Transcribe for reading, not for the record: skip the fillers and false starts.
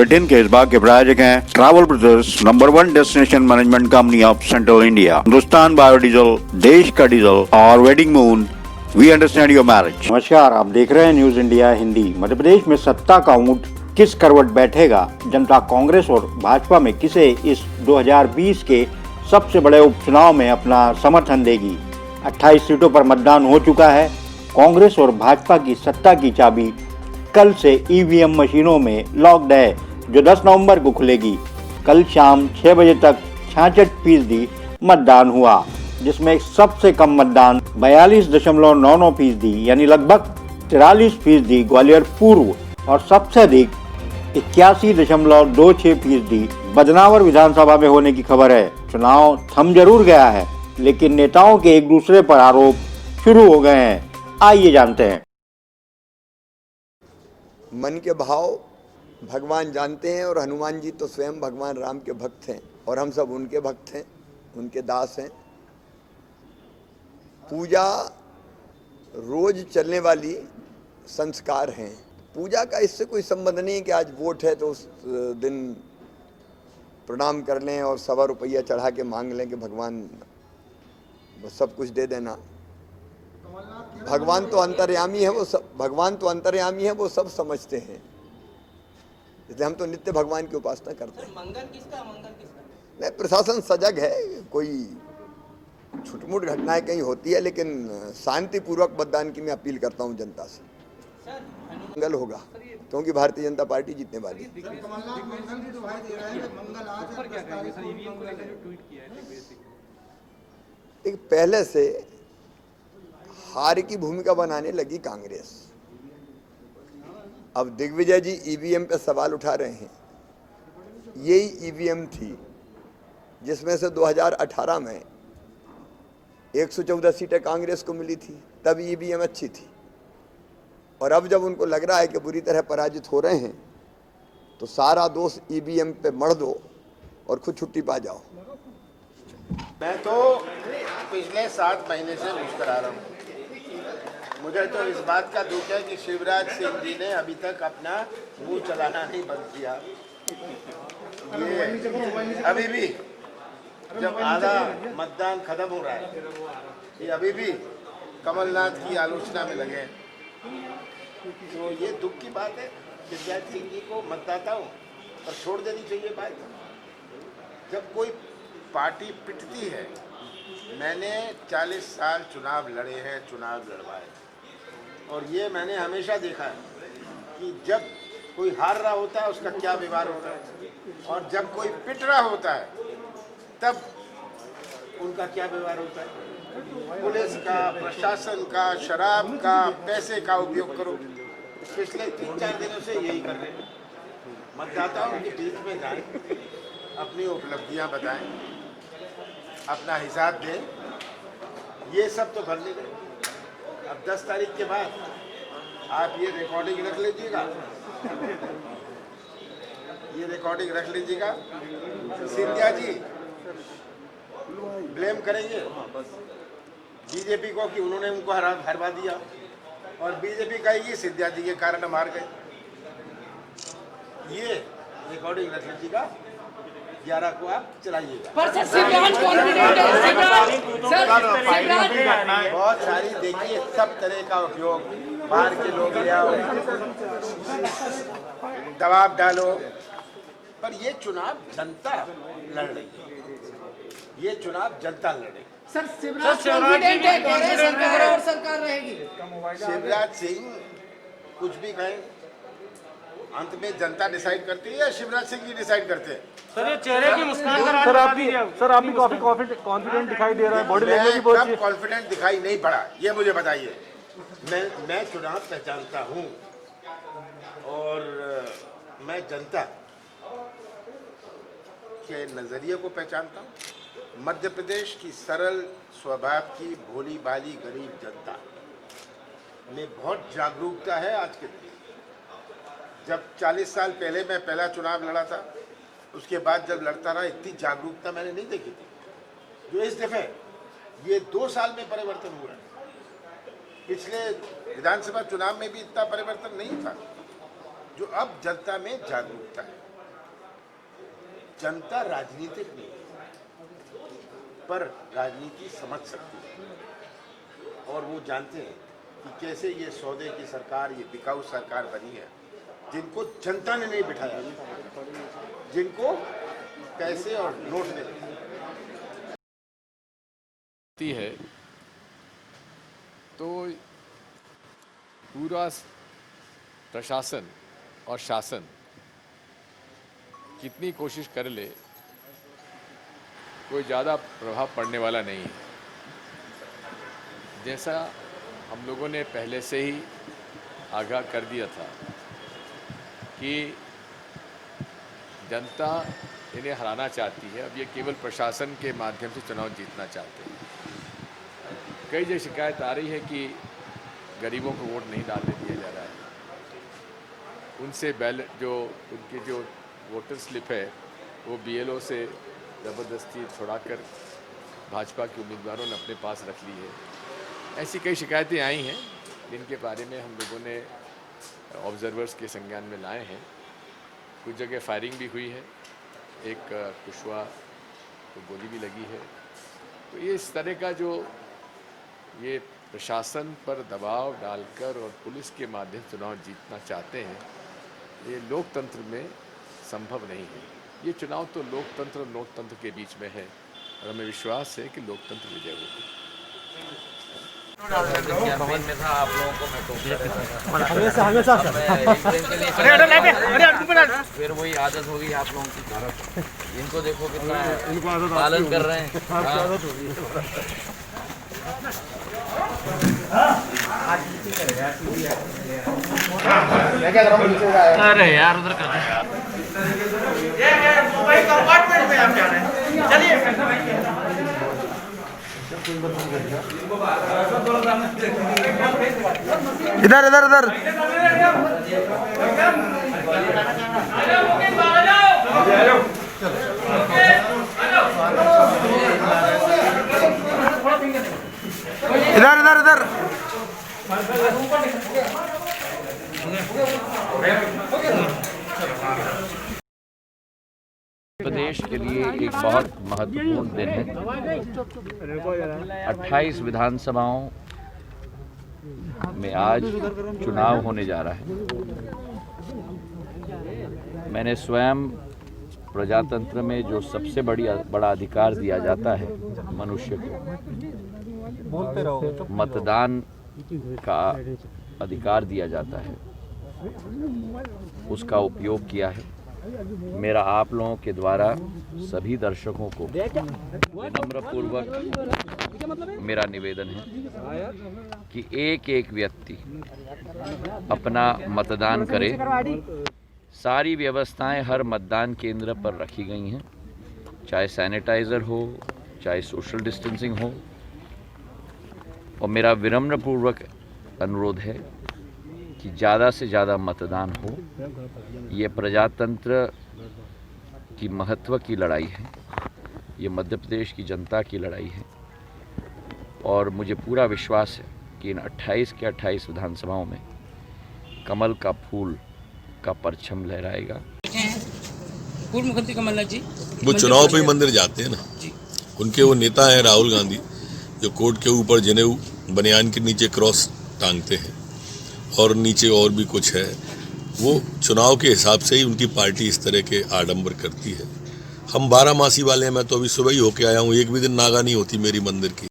Bulletin के इस भाग के प्रायोजक हैं travel brothers, number 1 destination management company of central India, Hindustan biodiesel, देश का डीजल और wedding moon, we understand your marriage. नमस्कार, आप देख रहे हैं न्यूज इंडिया हिंदी। मध्य प्रदेश में सत्ता का ऊंट किस करवट बैठेगा, जनता कांग्रेस और भाजपा में किसे इस 2020 के सबसे बड़े उपचुनाव में अपना समर्थन देगी। 28 सीटों पर मतदान हो चुका है। कांग्रेस और भाजपा की सत्ता की चाबी कल से ईवीएम मशीनों में लॉक्ड है, जो 10 नवंबर को खुलेगी। कल शाम 6 बजे तक 66% मतदान हुआ, जिसमें सबसे कम मतदान 42.99% यानी लगभग 43% ग्वालियर पूर्व और सबसे अधिक 81.26% बदनावर विधानसभा में होने की खबर है। चुनाव थम जरूर गया है, लेकिन नेताओं के एक दूसरे पर आरोप शुरू हो गए हैं। आइए जानते हैं। मन के भाव भगवान जानते हैं और हनुमान जी तो स्वयं भगवान राम के भक्त हैं और हम सब उनके भक्त हैं, उनके दास हैं। पूजा रोज चलने वाली संस्कार हैं। पूजा का इससे कोई संबंध नहीं कि आज वोट है तो उस दिन प्रणाम कर लें और 1.25 रुपया चढ़ा के मांग लें कि भगवान सब कुछ दे देना। भगवान तो अंतर्यामी है, वो सब समझते हैं, इसलिए हम तो नित्य भगवान की उपासना करते हैं। मंगल किसका? नहीं, प्रशासन सजग है। कोई छुटमुट घटनाएं कहीं होती है, लेकिन शांतिपूर्वक मतदान की मैं अपील करता हूं जनता से। मंगल होगा क्योंकि भारतीय जनता पार्टी जीतने वाली है। पहले से हार की भूमिका बनाने लगी कांग्रेस। अब दिग्विजय जी ईवीएम पे सवाल उठा रहे हैं। यही ईवीएम थी जिसमें से 2018 में 114 सीटें कांग्रेस को मिली थी, तब ईवीएम अच्छी थी। और अब जब उनको लग रहा है कि बुरी तरह पराजित हो रहे हैं, तो सारा दोष ईवीएम पे मढ़ दो और खुद छुट्टी पा जाओ। मैं तो पिछले 7 महीने से मुस्कुरा रहा हूँ। मुझे तो इस बात का दुख है कि शिवराज सिंह जी ने अभी तक अपना मुंह चलाना नहीं बंद किया। ये अभी भी जब आधा मतदान खत्म हो रहा है, ये अभी भी कमलनाथ की आलोचना में लगे। तो ये दुख की बात है। शिवराज सिंह जी को मतदाताओं पर छोड़ देनी चाहिए बात। जब कोई पार्टी पिटती है, मैंने 40 साल चुनाव लड़े हैं, चुनाव लड़वाए, और ये मैंने हमेशा देखा है कि जब कोई हार रहा होता है उसका क्या व्यवहार होता है, और जब कोई पिट रहा होता है तब उनका क्या व्यवहार होता है। पुलिस का, प्रशासन का, शराब का, पैसे का उपयोग करो। पिछले 3-4 दिनों से यही कर रहे हैं। मतदाताओं के बीच में जाएं, अपनी उपलब्धियां बताएं, अपना हिसाब दें। ये सब तो भर ले गए। अब 10 तारीख के बाद आप ये रिकॉर्डिंग रख लीजिएगा, सिंधिया जी ब्लेम करेंगे बीजेपी को कि उन्होंने उनको हरवा दिया, और बीजेपी कहेगी सिंधिया जी के कारण हम हार गए। ये रिकॉर्डिंग रख लीजिएगा, 11 को आप चलाइएगा। बहुत सारी देखिए, सब तरह का उपयोग, बाहर के लोग ले आओ, दबाव डालो, पर ये चुनाव जनता लड़ रही है। ये चुनाव जनता लड़े। सर, शिवराज कॉन्फिडेंट है, कह रहे हैं सरकार और सरकार रहेगी। शिवराज सिंह कुछ भी कहें, अंत में जनता डिसाइड करती है या शिवराज सिंह जी डिसाइड करते हैं? सर, ये चेहरे की मुस्कान सर आप भी काफी कॉन्फिडेंट दिखाई दे रहा है। बॉडी लैंग्वेज भी बहुत कब कॉन्फिडेंट दिखाई नहीं पड़ा, ये मुझे बताइए। मैं चुनाव पहचानता हूँ और मैं जनता के नजरिए को पहचानता हूँ। मध्य प्रदेश की सरल स्वभाव की भोली भाली गरीब जनता में बहुत जागरूकता है आज के दिन। जब 40 साल पहले मैं पहला चुनाव लड़ा था, उसके बाद जब लड़ता रहा, इतनी जागरूकता मैंने नहीं देखी थी जो इस दफे ये 2 साल में परिवर्तन हुआ है। पिछले विधानसभा चुनाव में भी इतना परिवर्तन नहीं था जो अब जनता में जागरूकता है। जनता राजनीतिक नहीं है, पर राजनीति समझ सकती है और वो जानते हैं कि कैसे ये सौदे की सरकार, ये बिकाऊ सरकार बनी है, जिनको जनता ने नहीं बिठाया, जिनको पैसे और नोट ने है तो पूरा प्रशासन और शासन कितनी कोशिश कर ले कोई ज़्यादा प्रभाव पड़ने वाला नहीं है। जैसा हम लोगों ने पहले से ही आगाह कर दिया था कि जनता इन्हें हराना चाहती है, अब ये केवल प्रशासन के माध्यम से चुनाव जीतना चाहते हैं। कई जगह शिकायत आ रही है कि गरीबों को वोट नहीं डालने दिया जा रहा है, उनसे बैलेट जो उनकी जो वोटर स्लिप है वो BLO से ज़बरदस्ती छुड़ाकर भाजपा के उम्मीदवारों ने अपने पास रख ली है। ऐसी कई शिकायतें आई हैं जिनके बारे में हम लोगों ने ऑब्जर्वर्स के संज्ञान में लाए हैं। कुछ जगह फायरिंग भी हुई है, एक कुशवा को गोली भी लगी है। तो ये इस तरह का जो ये प्रशासन पर दबाव डालकर और पुलिस के माध्यम से चुनाव जीतना चाहते हैं, ये लोकतंत्र में संभव नहीं है। ये चुनाव तो लोकतंत्र और लोकतंत्र के बीच में है और हमें विश्वास है कि लोकतंत्र विजय होगी। कैंपेन में था आप लोगों को मैं फिर वही आदत होगी आप लोगों की। इनको देखो कितना पालन कर रहे हैं। अरे यार उधर कर कंपार्टमेंट में आप जा रहे हैं, चलिए। इधर इधर इधर इधर इधर इधर प्रदेश के लिए एक बहुत महत्वपूर्ण दिन है। 28 विधानसभाओं में आज चुनाव होने जा रहा है। मैंने स्वयं प्रजातंत्र में जो सबसे बड़ा अधिकार दिया जाता है मनुष्य को, मतदान का अधिकार दिया जाता है, उसका उपयोग किया है। मेरा आप लोगों के द्वारा सभी दर्शकों को विनम्रपूर्वक मेरा निवेदन है कि एक एक व्यक्ति अपना मतदान करे। सारी व्यवस्थाएं हर मतदान केंद्र पर रखी गई हैं, चाहे सैनिटाइज़र हो, चाहे सोशल डिस्टेंसिंग हो। और मेरा विनम्रपूर्वक अनुरोध है कि ज़्यादा से ज़्यादा मतदान हो। ये प्रजातंत्र की महत्व की लड़ाई है, ये मध्य प्रदेश की जनता की लड़ाई है और मुझे पूरा विश्वास है कि इन 28 के 28 विधानसभाओं में कमल का फूल का परचम लहराएगा। पूर्व मुख्यमंत्री कमलनाथ जी वो चुनाव पे ही मंदिर जाते हैं ना, उनके वो नेता हैं राहुल गांधी, जो कोर्ट के ऊपर जनेऊ बनियान के नीचे क्रॉस टांगते हैं और नीचे और भी कुछ है। वो चुनाव के हिसाब से ही उनकी पार्टी इस तरह के आडंबर करती है। हम 12 मासी वाले हैं, मैं तो अभी सुबह ही होके आया हूँ, एक भी दिन नागा नहीं होती मेरी मंदिर की।